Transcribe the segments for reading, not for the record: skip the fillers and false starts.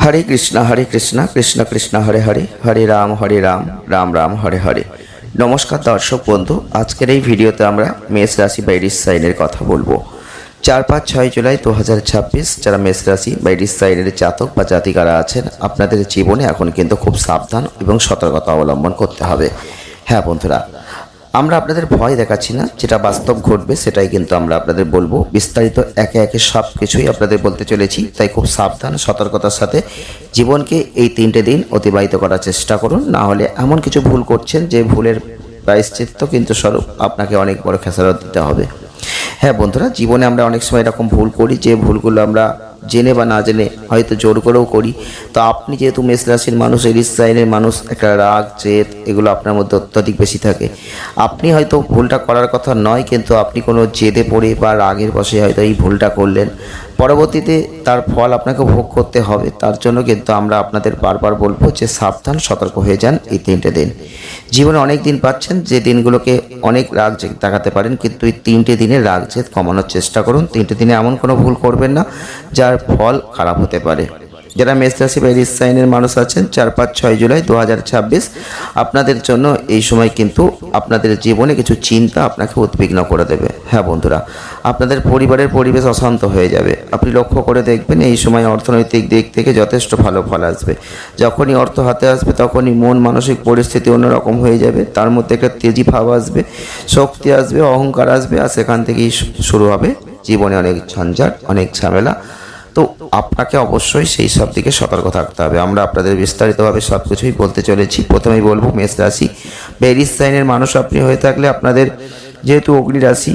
हरे कृष्णा कृष्ण कृष्ण हरे हरे हरे राम राम राम हरे हरे। नमस्कार दर्शक बंधु, आजकेर এই ভিডিওতে আমরা মেষ রাশি বা এরিস সাইনের কথা বলবো। 4-5-6 জুলাই 2026 যারা মেষ রাশি বা এরিস সাইনের জাতক বা জাতিকারা আছেন, আপনাদের জীবনে এখন কিন্তু খুব সাবধান এবং সতর্কতা অবলম্বন করতে হবে। হ্যাঁ বন্ধুরা, আমরা আপনাদের ভয় দেখাচ্ছি না, যেটা বাস্তব ঘটবে সেটাই কিন্তু আমরা আপনাদের বলবো। বিস্তারিত একে একে সব কিছুই আপনাদের বলতে চলেছি, তাই খুব সাবধান সতর্কতার সাথে জীবনকে এই 3টে দিন অতিবাহিত করার চেষ্টা করুন। না হলে এমন কিছু ভুল করছেন যে ভুলের প্রায়শ্চিত্ত কিন্তু স্বরূপ আপনাকে অনেক বড় খেসারত দিতে হবে। হ্যাঁ বন্ধুরা, জীবনে আমরা অনেক সময় এরকম ভুল করি যে ভুলগুলো আমরা জেনে বা না জেনে হয়তো জোর করেও করি। তো আপনি যেহেতু মেষ রাশির মানুষ, এরিস সাইনের মানুষ, একটা রাগ জেদ এগুলো আপনার মধ্যে অত্যধিক বেশি থাকে। আপনি হয়তো ভুলটা করার কথা নয়, কিন্তু আপনি কোনো জেদে পড়ে বা রাগের বশে হয়তো এই ভুলটা করলেন, পরবর্তীতে তার ফল আপনাকে ভোগ করতে হবে। তার জন্য কিন্তু আমরা আপনাদের বারবার বলবো যে সাবধান সতর্ক হয়ে যান এই 3টে দিন। জীবনে অনেক দিন পাচ্ছেন যে দিনগুলোকে অনেক রাগ জেদ দেখাতে পারেন, কিন্তু এই 3টে দিনে রাগ জেদ কমানোর চেষ্টা করুন। 3টে দিনে এমন কোনো ভুল করবেন না যার ফল খারাপ হতে পারে। যারা মেষ রাশি বা এরিস সাইনের মানুষ আছেন, 4-5-6 জুলাই 2026 আপনাদের জন্য এই সময় কিন্তু আপনাদের জীবনে কিছু চিন্তা আপনাকে উদ্বিগ্ন করে দেবে। হ্যাঁ বন্ধুরা, আপনাদের পরিবারের পরিবেশ অশান্ত হয়ে যাবে। আপনি লক্ষ্য করে দেখবেন এই সময় অর্থনৈতিক দিক থেকে যথেষ্ট ভালো ফল আসবে। যখনই অর্থ হাতে আসবে তখনই মন মানসিক পরিস্থিতি অন্যরকম হয়ে যাবে। তার মধ্যে একটা তেজি ভাব আসবে, শক্তি আসবে, অহংকার আসবে, আর সেখান থেকেই শুরু হবে জীবনে অনেক ঝঞ্ঝাট, অনেক ঝামেলা। তো আপনাকে অবশ্যই সেই সব দিকে সতর্ক থাকতে হবে। আমরা আপনাদের বিস্তারিতভাবে সব কিছুই বলতে চলেছি। প্রথমেই বলবো, মেষ রাশি বা এরিস সাইনের মানুষ আপনি হয়ে থাকলে আপনাদের যেহেতু অগ্নি রাশি,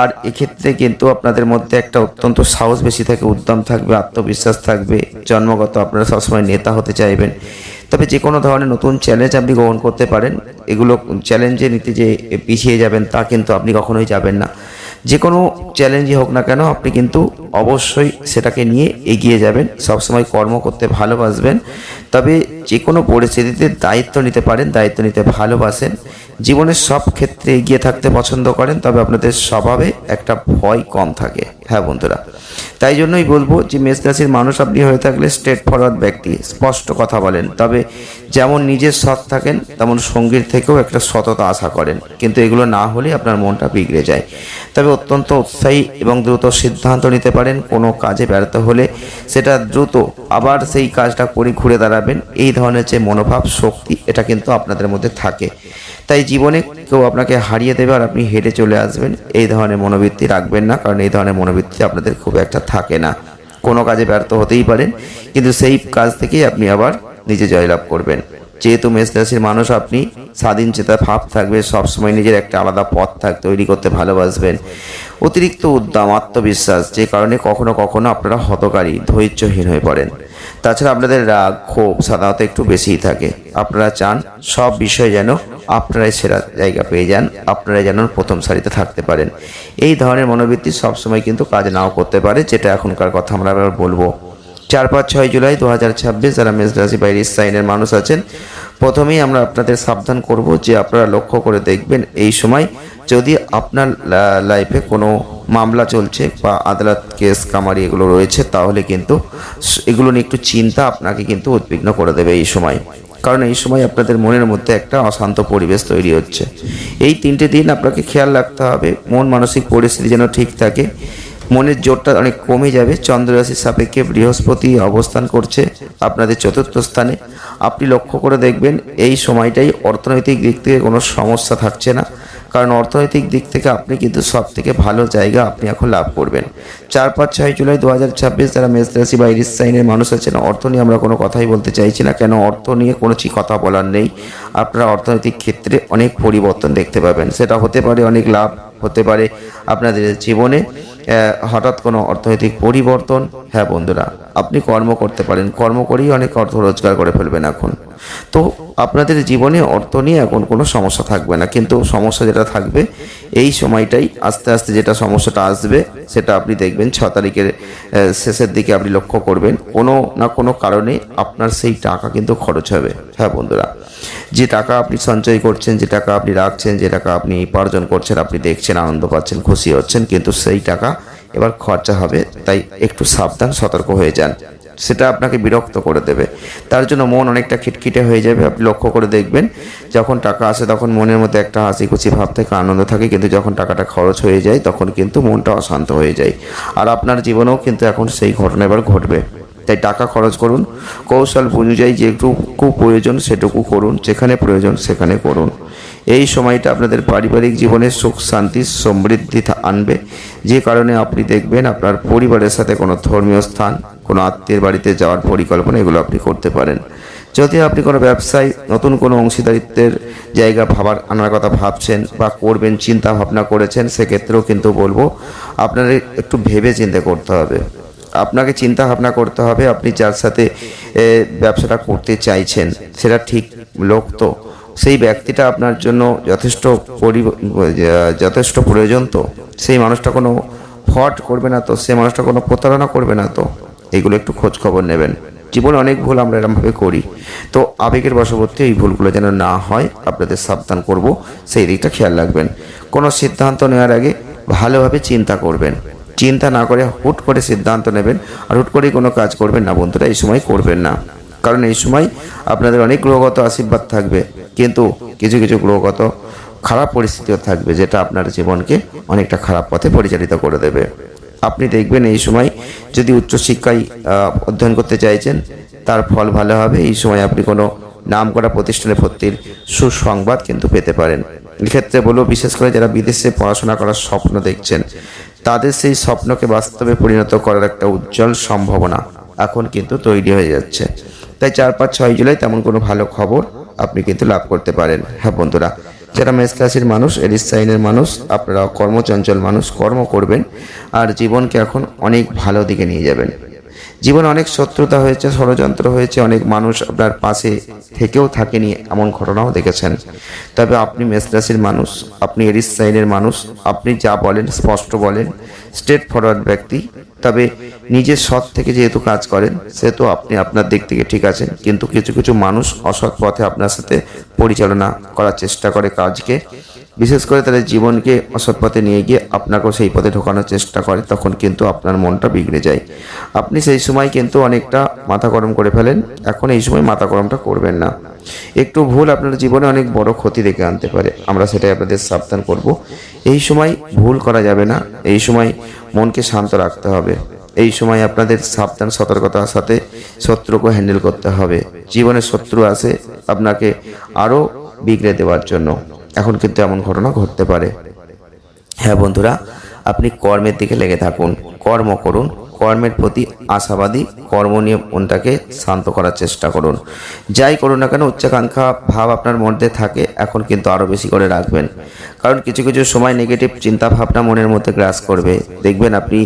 আর এক্ষেত্রে কিন্তু আপনাদের মধ্যে একটা অত্যন্ত সাহস বেশি থাকে, উদ্যম থাকবে, আত্মবিশ্বাস থাকবে। জন্মগত আপনারা সবসময় নেতা হতে চাইবেন। তবে যে কোনো ধরনের নতুন চ্যালেঞ্জ আপনি গ্রহণ করতে পারেন। এগুলো চ্যালেঞ্জে নিতে যে পিছিয়ে যাবেন তা কিন্তু আপনি কখনোই যাবেন না। যে কোনো চ্যালেঞ্জই হোক না কেন আপনি কিন্তু অবশ্যই সেটাকে নিয়ে এগিয়ে যাবেন। সবসময় কর্ম করতে ভালোবাসবেন, তবে যে কোনো পরিস্থিতিতে দায়িত্ব নিতে পারেন, দায়িত্ব নিতে ভালোবাসেন, জীবনের সব ক্ষেত্রে এগিয়ে থাকতে পছন্দ করেন। তবে আপনাদের স্বভাবে একটা ভয় কম থাকে। হ্যাঁ বন্ধুরা, তাই জন্যই বলবো যে মেষ রাশির মানুষ আপনি হয়ে থাকলে স্ট্রেট ফরওয়ার্ড ব্যক্তি, স্পষ্ট কথা বলেন। তবে যেমন নিজের সৎ থাকেন তেমন সঙ্গীর থেকেও একটা সততা আশা করেন, কিন্তু এগুলো না হলে আপনার মনটা বিগড়ে যায়। তবে অত্যন্ত উৎসাহী এবং দ্রুত সিদ্ধান্ত নিতে পারেন। কোনো কাজে ব্যর্থ হলে সেটা দ্রুত আবার সেই কাজটা করে ঘুরে দাঁড়াবেন। এই ধরনের যে মনোভাব, শক্তি, এটা কিন্তু আপনাদের মধ্যে থাকে। তাই জীবনে কেউ আপনাকে হারিয়ে দেবে আর আপনি হেঁটে চলে আসবেন, এই ধরনের মনোবৃত্তি রাখবেন না, কারণ এই ধরনের মনোবৃত্তি আপনাদের খুব একটা থাকে না। কোনো কাজে ব্যর্থ হতেই পারেন, কিন্তু সেই কাজ থেকেই আপনি আবার নিজে জয়লাভ করবেন। যেহেতু মেষ রাশির মানুষ আপনি, স্বাধীন চেতা ভাব থাকবে, সবসময় নিজের একটা আলাদা পথ তৈরি করতে ভালোবাসবেন। অতিরিক্ত উদ্যম, আত্মবিশ্বাস, যে কারণে কখনো কখনো আপনারা হতকারী, ধৈর্যহীন হয়ে পড়েন। তাছাড়া আপনাদের রাগ ক্ষোভ সাধারণত একটু বেশিই থাকে। আপনারা চান সব বিষয়ে যেন আপনারাই সেরা জায়গা পেয়ে যান, আপনারাই যেন প্রথম সারিতে থাকতে পারেন। এই ধরনের মনোবৃত্তি সবসময় কিন্তু কাজ নাও করতে পারে, যেটা এখনকার কথা আমরা আবার বলবো। 4-5-6 জুলাই 2026 যারা মেষ রাশি বা এরিস সাইনের মানুষ আছেন, প্রথমেই আমরা আপনাদের সাবধান করব যে আপনারা লক্ষ্য করে দেখবেন এই সময় যদি আপনার লাইফে কোনো মামলা চলছে বা আদালত কেস কামারি এগুলো রয়েছে, তাহলে কিন্তু এগুলো নিয়ে একটু চিন্তা আপনাকে কিন্তু উদ্বিগ্ন করে দেবে এই সময়। কারণ এই সময় আপনাদের মনের মধ্যে একটা অশান্ত পরিবেশ তৈরি হচ্ছে। এই 3টে দিন আপনাকে খেয়াল রাখতে হবে মন মানসিক পরিস্থিতি যেন ঠিক থাকে। মনের জোরটা অনেক কমে যাবে। চন্দ্র রাশির সাপেক্ষে বৃহস্পতি অবস্থান করছে আপনাদের 4র্থ স্থানে। আপনি লক্ষ্য করে দেখবেন এই সময়টাই অর্থনৈতিক দিক থেকে কোনো সমস্যা থাকছে না, কারণ অর্থনৈতিক দিক থেকে আপনি কিন্তু সব থেকে ভালো জায়গা আপনি এখন লাভ করবেন। 4-5-6 জুলাই 2026 যারা মেষ রাশি বা এরিস সাইনের মানুষ আছেন, অর্থ নিয়ে আমরা কোনো কথাই বলতে চাইছি না, কেন অর্থ নিয়ে কোনো কথা বলার নেই। আপনারা অর্থনৈতিক ক্ষেত্রে অনেক পরিবর্তন দেখতে পাবেন। সেটা হতে পারে অনেক লাভ, হতে পারে আপনাদের জীবনে হঠাৎ কোনো অর্থনৈতিক পরিবর্তন। হ্যাঁ বন্ধুরা, আপনি কর্ম করতে পারেন, কর্ম করেই অনেক অর্থ রোজগার করে ফেলবেন এখন। তো আপনাদের জীবনে অর্থ নিয়ে এখন কোনো সমস্যা থাকবে না, কিন্তু সমস্যা যেটা থাকবে এই সময়টাই, আস্তে আস্তে যেটা সমস্যাটা আসবে সেটা আপনি দেখবেন 6 তারিখের শেষের দিকে আপনি লক্ষ্য করবেন কোনো না কোনো কারণে আপনার সেই টাকা কিন্তু খরচ হবে। হ্যাঁ বন্ধুরা, যে টাকা আপনি সঞ্চয় করছেন, যে টাকা আপনি রাখছেন, যে টাকা আপনি উপার্জন করছেন, আপনি দেখছেন, আনন্দ পাচ্ছেন, খুশি হচ্ছেন, কিন্তু সেই টাকা এবার খরচা হবে। তাই একটু সাবধান সতর্ক হয়ে যান। সেটা আপনাকে বিরক্ত করে দেবে। তার জন্য মন অনেকটা খিটখিটে হয়ে যাবে। আপনি লক্ষ্য করে দেখবেন, যখন টাকা আসে তখন মনের মধ্যে একটা হাসি খুশি ভাব থাকে, আনন্দ থাকে, কিন্তু যখন টাকাটা খরচ হয়ে যায় তখন কিন্তু মনটা অশান্ত হয়ে যায়। আর আপনার জীবনেও কিন্তু এখন সেই ঘটনা এবার ঘটবে। তাই টাকা খরচ করুন, কৌশল অনুযায়ী যেটুকু প্রয়োজন সেটুকু করুন, যেখানে প্রয়োজন সেখানে করুন। এই সময়টা আপনাদের পারিবারিক জীবনে সুখ শান্তি সমৃদ্ধি আনবে, যে কারণে আপনি দেখবেন আপনার পরিবারের সাথে কোনো ধর্মীয় স্থান, কোনো আত্মীয়ের বাড়িতে যাওয়ার পরিকল্পনা এগুলো আপনি করতে পারেন। যদি আপনি কোনো ব্যবসায় নতুন কোনো অংশীদারিত্বের জায়গা আনার কথা ভাবছেন বা করবেন চিন্তা ভাবনা করেছেন, সেক্ষেত্রেও কিন্তু বলবো আপনাদের একটু ভেবে চিন্তে করতে হবে। আপনাকে চিন্তা ভাবনা করতে হবে আপনি যার সাথে ব্যবসাটা করতে চাইছেন সেটা ঠিক লোক তো, সেই ব্যক্তিটা আপনার জন্য যথেষ্ট প্রয়োজন তো, সেই মানুষটা কোনো ফ্রড করবে না তো, সেই মানুষটা কোনো প্রতারণা করবে না তো, এইগুলো একটু খোঁজ খবর নেবেন। জীবনে অনেক ভুল আমরা এরকমভাবে করি, তো আবেগের বশবর্তী এই ভুলগুলো যেন না হয় আপনাদের সাবধান করব, সেই দিকটা খেয়াল রাখবেন। কোনো সিদ্ধান্ত নেওয়ার আগে ভালোভাবে চিন্তা করবেন, চিন্তা না করে হুট করে সিদ্ধান্ত নেবেন আর হুট করেই কোনো কাজ করবেন না বন্ধুরা, এই সময় করবেন না। কারণ এই সময় আপনাদের অনেক গ্রহগত আশীর্বাদ থাকবে, কিন্তু কিছু কিছু গ্রহগত খারাপ পরিস্থিতিও থাকবে, যেটা আপনার জীবনকে অনেকটা খারাপ পথে পরিচালিত করে দেবে। আপনি দেখবেন এই সময় যদি উচ্চশিক্ষায় অধ্যয়ন করতে চাইছেন তার ফল ভালো হবে। এই সময় আপনি কোনো নামকরা প্রতিষ্ঠানে ভর্তির সুসংবাদ কিন্তু পেতে পারেন। এক্ষেত্রে বলবো, বিশেষ করে যারা বিদেশে পড়াশোনা করার স্বপ্ন দেখছেন তাদের সেই স্বপ্নকে বাস্তবে পরিণত করার একটা উজ্জ্বল সম্ভাবনা এখন কিন্তু তৈরি হয়ে যাচ্ছে। তাই 4, 5, 6 জুলাই তেমন কোনো ভালো খবর আপনি কিন্তু লাভ করতে পারেন। হ্যাঁ বন্ধুরা, যারা মেষ রাশির মানুষ, এরিস সাইনের মানুষ, আপনারা কর্মচঞ্চল মানুষ, কর্ম করবেন আর জীবনকে এখন অনেক ভালো দিকে নিয়ে যাবেন। জীবনে অনেক শত্রুতা হয়েছে, ষড়যন্ত্র হয়েছে, অনেক মানুষ আপনার পাশে থেকেও থাকেনি, এমন ঘটনাও দেখেছেন। তবে আপনি মেষ রাশির মানুষ, আপনি এরিস সাইনের মানুষ, আপনি যা বলেন স্পষ্ট বলেন, স্ট্রেট ফরওয়ার্ড ব্যক্তি। তবে নিজের সৎ থেকে যেহেতু কাজ করেন সেহেতু আপনি আপনার দিক থেকে ঠিক আছেন, কিন্তু কিছু কিছু মানুষ অসৎ পথে আপনার সাথে পরিচালনা করার চেষ্টা করে কাজকে, বিশেষ করে তাদের জীবনকে অসৎ পথে নিয়ে গিয়ে আপনাকেও সেই পথে ঢোকানোর চেষ্টা করে, তখন কিন্তু আপনার মনটা বিগড়ে যায়। আপনি সেই সময় কিন্তু অনেকটা মাথা গরম করে ফেলেন। এখন এই সময় মাথা গরমটা করবেন না, একটু ভুল আপনার জীবনে অনেক বড় ক্ষতি ডেকে আনতে পারে, আমরা সেটাই আপনাদের সাবধান করব। এই সময় ভুল করা যাবে না, এই সময় মনকে শান্ত রাখতে হবে। এই সময় আপনাদের সাবধান সতর্কতার সাথে শত্রুকে হ্যান্ডেল করতে হবে। জীবনে শত্রু আসে আপনাকে আরও বিগড়ে দেওয়ার জন্য, এখন কিন্তু এমন ঘটনা ঘটতে পারে। হ্যাঁ বন্ধুরা, আপনি কর্মের দিকে লেগে থাকুন, কর্ম করুন, কর্মের প্রতি আশাবাদী, কর্ম নিয়ে মনটাকে শান্ত করার চেষ্টা করুন। যাই করুন না কেন উচ্চাকাঙ্ক্ষা ভাব আপনার মধ্যে থাকে, এখন কিন্তু আরও বেশি করে রাখবেন। কারণ কিছু কিছু সময় নেগেটিভ চিন্তা ভাবনা মনের মধ্যে গ্রাস করবে, দেখবেন আপনি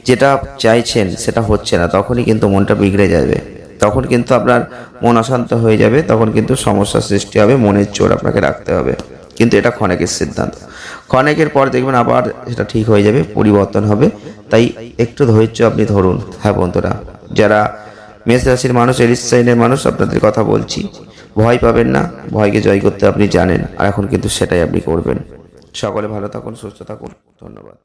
যেটা চাইছেন সেটা হচ্ছে না, তখনই কিন্তু মনটা বিগড়ে যাবে, তখন কিন্তু আপনার মন অশান্ত হয়ে যাবে, তখন কিন্তু সমস্যার সৃষ্টি হবে, মনের জোর আপনাকে রাখতে হবে। কিন্তু এটা ক্ষণিকের সিদ্ধান্ত, ক্ষণিকের পর দেখবেন আবার সেটা ঠিক হয়ে যাবে, পরিবর্তন হবে। তাই একটু ধৈর্য আপনি ধরুন। হ্যাঁ বন্ধুরা, যারা মেষ রাশির মানুষ, এরিস সাইনের মানুষ, আপনাদের কথা বলছি, ভয় পাবেন না, ভয়কে জয় করতে আপনি জানেন, আর এখন কিন্তু সেটাই আপনি করবেন। সকলে ভালো থাকুন, সুস্থ থাকুন, ধন্যবাদ।